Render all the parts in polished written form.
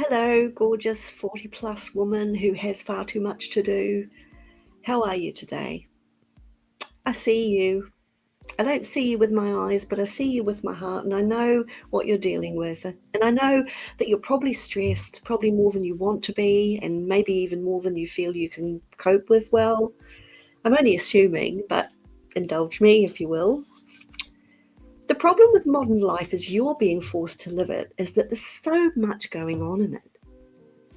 Hello, gorgeous 40 plus woman who has far too much to do. How are you today? I see you. I don't see you with my eyes, but I see you with my heart, and I know what you're dealing with. And I know that you're probably stressed, probably more than you want to be, and maybe even more than you feel you can cope with well. I'm only assuming, but indulge me if you will. The problem with modern life as you're being forced to live it is that there's so much going on in it.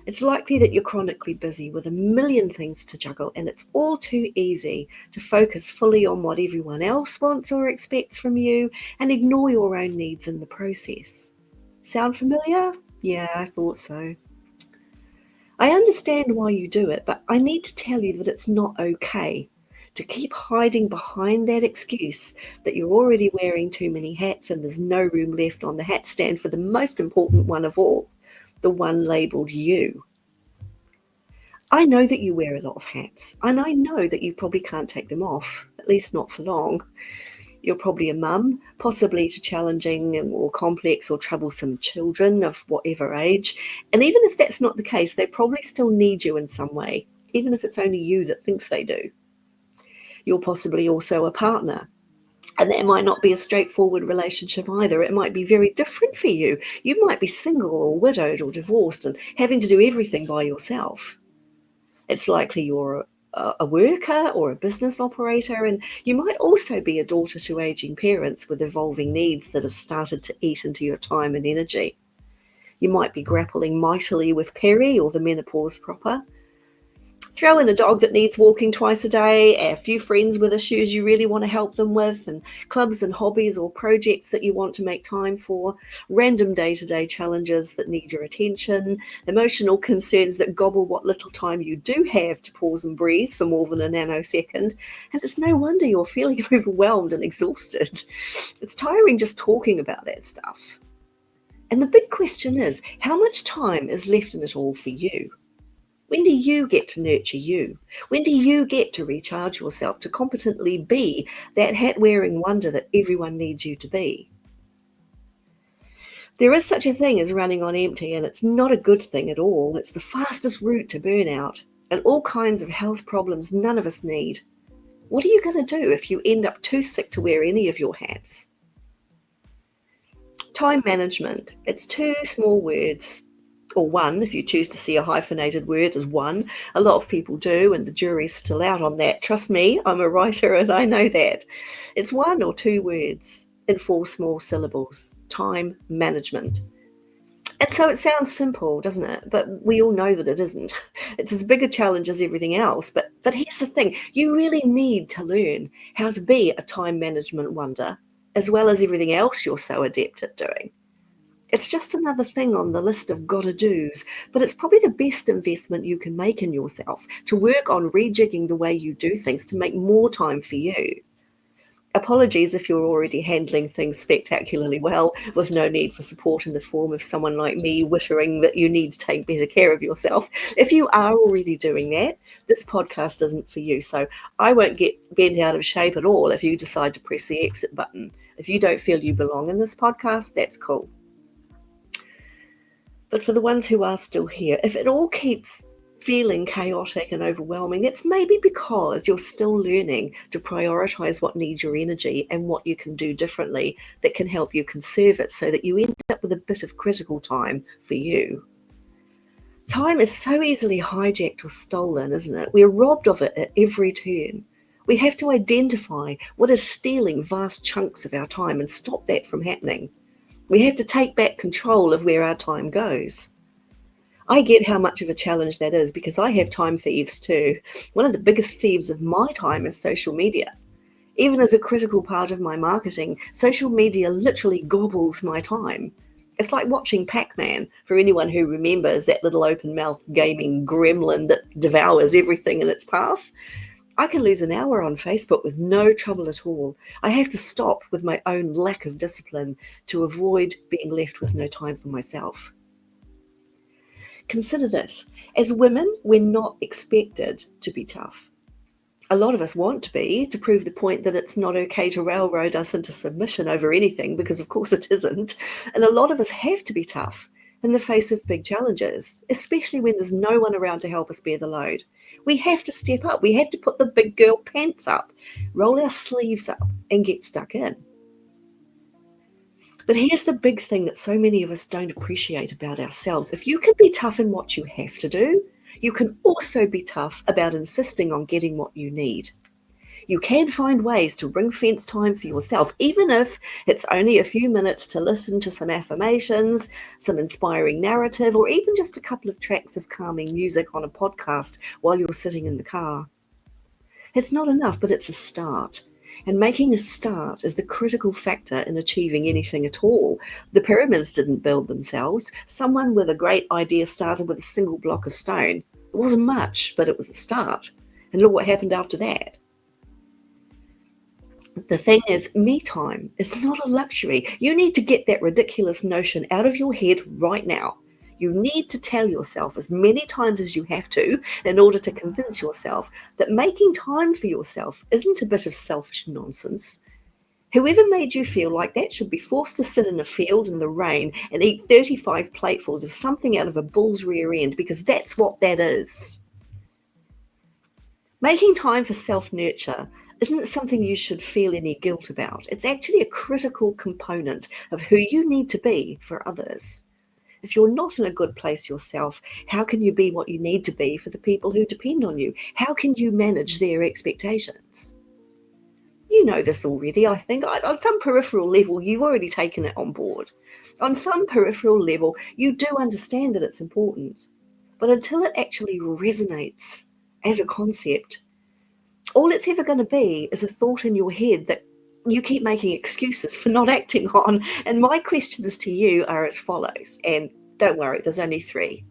It's likely that you're chronically busy with a million things to juggle, and it's all too easy to focus fully on what everyone else wants or expects from you and ignore your own needs in the process. Sound familiar? Yeah, I thought so. I understand why you do it, but I need to tell you that it's not okay to keep hiding behind that excuse that you're already wearing too many hats and there's no room left on the hat stand for the most important one of all, the one labeled you. I know that you wear a lot of hats, and I know that you probably can't take them off, at least not for long. You're probably a mum, possibly to challenging or complex or troublesome children of whatever age. And even if that's not the case, they probably still need you in some way, even if it's only you that thinks they do. You're possibly also a partner. And that might not be a straightforward relationship either. It might be very different for you. You might be single or widowed or divorced and having to do everything by yourself. It's likely you're a worker or a business operator, and you might also be a daughter to aging parents with evolving needs that have started to eat into your time and energy. You might be grappling mightily with peri or the menopause proper. Throw in a dog that needs walking twice a day, a few friends with issues you really want to help them with, and clubs and hobbies or projects that you want to make time for, random day-to-day challenges that need your attention, emotional concerns that gobble what little time you do have to pause and breathe for more than a nanosecond, and it's no wonder you're feeling overwhelmed and exhausted. It's tiring just talking about that stuff. And the big question is, how much time is left in it all for you? When do you get to nurture you? When do you get to recharge yourself to competently be that hat-wearing wonder that everyone needs you to be? There is such a thing as running on empty, and it's not a good thing at all. It's the fastest route to burnout and all kinds of health problems none of us need. What are you going to do if you end up too sick to wear any of your hats? Time management. It's two small words. Or one, if you choose to see a hyphenated word as one. A lot of people do, and the jury's still out on that. Trust me, I'm a writer and I know that. It's one or two words in four small syllables. Time management. And so it sounds simple, doesn't it? But we all know that it isn't. It's as big a challenge as everything else. But here's the thing. You really need to learn how to be a time management wonder, as well as everything else you're so adept at doing. It's just another thing on the list of gotta do's, but it's probably the best investment you can make in yourself to work on rejigging the way you do things to make more time for you. Apologies if you're already handling things spectacularly well with no need for support in the form of someone like me wittering that you need to take better care of yourself. If you are already doing that, this podcast isn't for you. So I won't get bent out of shape at all if you decide to press the exit button. If you don't feel you belong in this podcast, that's cool. But for the ones who are still here, if it all keeps feeling chaotic and overwhelming, it's maybe because you're still learning to prioritize what needs your energy and what you can do differently that can help you conserve it so that you end up with a bit of critical time for you. Time is so easily hijacked or stolen, isn't it? We're robbed of it at every turn. We have to identify what is stealing vast chunks of our time and stop that from happening. We have to take back control of where our time goes. I get how much of a challenge that is because I have time thieves too. One of the biggest thieves of my time is social media. Even as a critical part of my marketing, social media literally gobbles my time. It's like watching Pac-Man, for anyone who remembers that little open-mouthed gaming gremlin that devours everything in its path. I can lose an hour on Facebook with no trouble at all. I have to stop with my own lack of discipline to avoid being left with no time for myself. Consider this. As women, we're not expected to be tough. A lot of us want to be, to prove the point that it's not okay to railroad us into submission over anything, because of course it isn't. And a lot of us have to be tough in the face of big challenges, especially when there's no one around to help us bear the load. We have to step up. We have to put the big girl pants up, roll our sleeves up, and get stuck in. But here's the big thing that so many of us don't appreciate about ourselves. If you can be tough in what you have to do, you can also be tough about insisting on getting what you need. You can find ways to ring-fence time for yourself, even if it's only a few minutes to listen to some affirmations, some inspiring narrative, or even just a couple of tracks of calming music on a podcast while you're sitting in the car. It's not enough, but it's a start. And making a start is the critical factor in achieving anything at all. The pyramids didn't build themselves. Someone with a great idea started with a single block of stone. It wasn't much, but it was a start. And look what happened after that. The thing is, me time is not a luxury. You need to get that ridiculous notion out of your head right now. You need to tell yourself as many times as you have to in order to convince yourself that making time for yourself isn't a bit of selfish nonsense. Whoever made you feel like that should be forced to sit in a field in the rain and eat 35 platefuls of something out of a bull's rear end, because that's what that is. Making time for self-nurture isn't something you should feel any guilt about. It's actually a critical component of who you need to be for others. If you're not in a good place yourself, how can you be what you need to be for the people who depend on you? How can you manage their expectations? You know this already, I think. On some peripheral level, you've already taken it on board. On some peripheral level, you do understand that it's important. But until it actually resonates as a concept, all it's ever going to be is a thought in your head that you keep making excuses for not acting on. And my questions to you are as follows. And don't worry, there's only 3.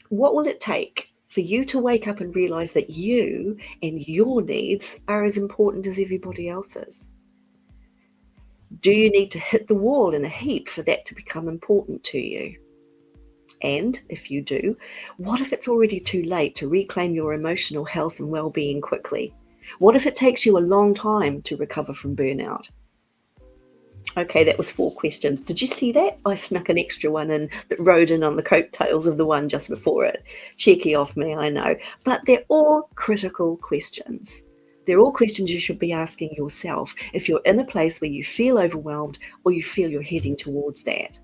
What will it take for you to wake up and realize that you and your needs are as important as everybody else's? Do you need to hit the wall in a heap for that to become important to you? And if you do, what if it's already too late to reclaim your emotional health and well-being quickly? What if it takes you a long time to recover from burnout? Okay, that was 4 questions. Did you see that? I snuck an extra one in that rode in on the coattails of the one just before it. Cheeky of me, I know. But they're all critical questions. They're all questions you should be asking yourself if you're in a place where you feel overwhelmed or you feel you're heading towards that.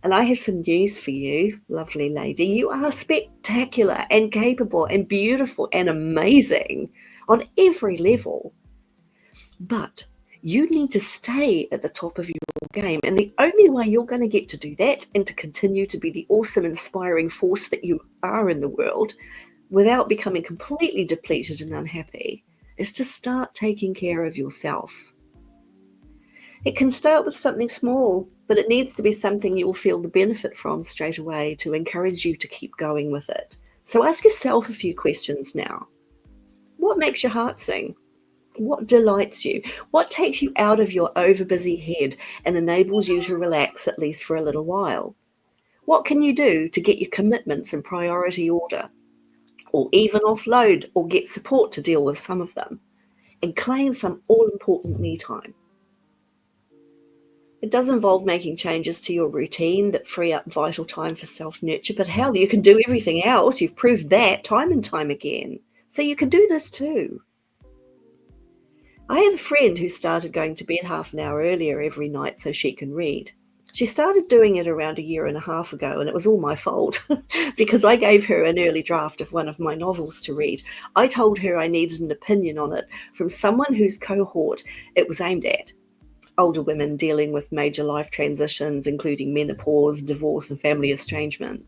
And I have some news for you, lovely lady. You are spectacular and capable and beautiful and amazing on every level. But you need to stay at the top of your game. And the only way you're going to get to do that and to continue to be the awesome, inspiring force that you are in the world without becoming completely depleted and unhappy is to start taking care of yourself. It can start with something small, but it needs to be something you'll feel the benefit from straight away to encourage you to keep going with it. So ask yourself a few questions now. What makes your heart sing? What delights you? What takes you out of your overbusy head and enables you to relax at least for a little while? What can you do to get your commitments in priority order? Or even offload or get support to deal with some of them? And claim some all-important me time. It does involve making changes to your routine that free up vital time for self-nurture, but hell, you can do everything else. You've proved that time and time again. So you can do this too. I have a friend who started going to bed half an hour earlier every night so she can read. She started doing it around 1.5 years ago, and it was all my fault because I gave her an early draft of one of my novels to read. I told her I needed an opinion on it from someone whose cohort it was aimed at. Older women dealing with major life transitions, including menopause, divorce, and family estrangement.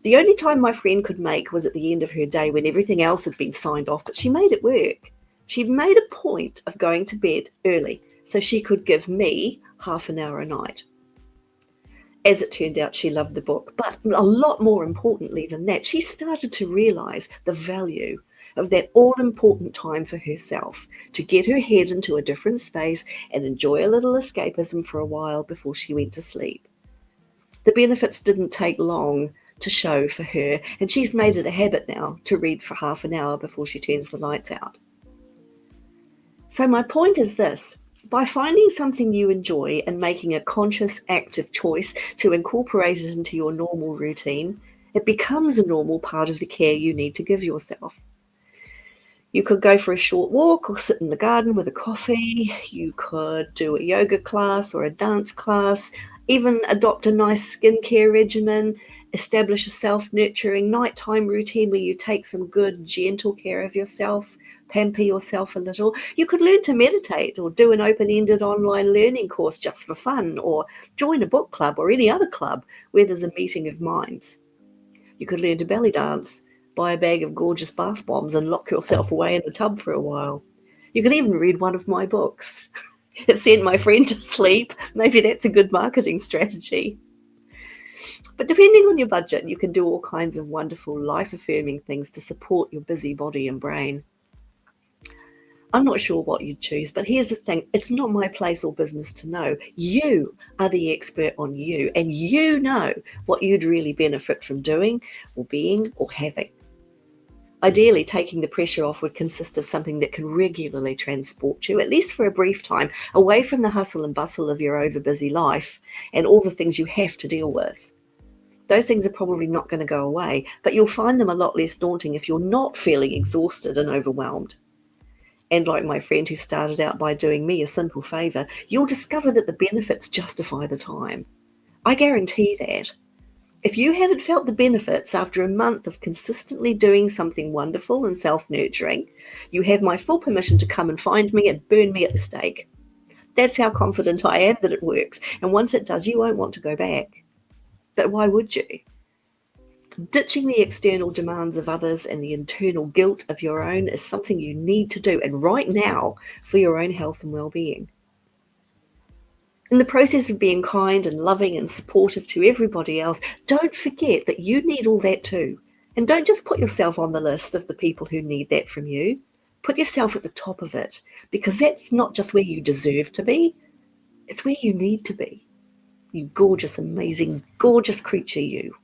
The only time my friend could make was at the end of her day when everything else had been signed off, but she made it work. She'd made a point of going to bed early so she could give me half an hour a night. As it turned out, she loved the book, but a lot more importantly than that, she started to realize the value of that all-important time for herself, to get her head into a different space and enjoy a little escapism for a while before she went to sleep. The benefits didn't take long to show for her, and she's made it a habit now to read for half an hour before she turns the lights out. So my point is this: By finding something you enjoy and making a conscious, active choice to incorporate it into your normal routine, it becomes a normal part of the care you need to give yourself. You could go for a short walk or sit in the garden with a coffee. You could do a yoga class or a dance class, even adopt a nice skincare regimen, establish a self-nurturing nighttime routine where you take some good, gentle care of yourself, pamper yourself a little. You could learn to meditate or do an open-ended online learning course just for fun, or join a book club or any other club where there's a meeting of minds. You could learn to belly dance, buy a bag of gorgeous bath bombs and lock yourself away in the tub for a while. You could even read one of my books. It sent my friend to sleep. Maybe that's a good marketing strategy. But depending on your budget, you can do all kinds of wonderful life-affirming things to support your busy body and brain. I'm not sure what you'd choose, but here's the thing. It's not my place or business to know. You are the expert on you, and you know what you'd really benefit from doing or being or having. Ideally, taking the pressure off would consist of something that can regularly transport you, at least for a brief time, away from the hustle and bustle of your overbusy life and all the things you have to deal with. Those things are probably not going to go away, but you'll find them a lot less daunting if you're not feeling exhausted and overwhelmed. And like my friend who started out by doing me a simple favor, you'll discover that the benefits justify the time. I guarantee that. If you haven't felt the benefits after a month of consistently doing something wonderful and self-nurturing, you have my full permission to come and find me and burn me at the stake. That's how confident I am that it works. And once it does, you won't want to go back. But why would you? Ditching the external demands of others and the internal guilt of your own is something you need to do, and right now, for your own health and well-being. In the process of being kind and loving and supportive to everybody else, don't forget that you need all that too. And don't just put yourself on the list of the people who need that from you. Put yourself at the top of it, because that's not just where you deserve to be, it's where you need to be. You gorgeous, amazing, gorgeous creature, you.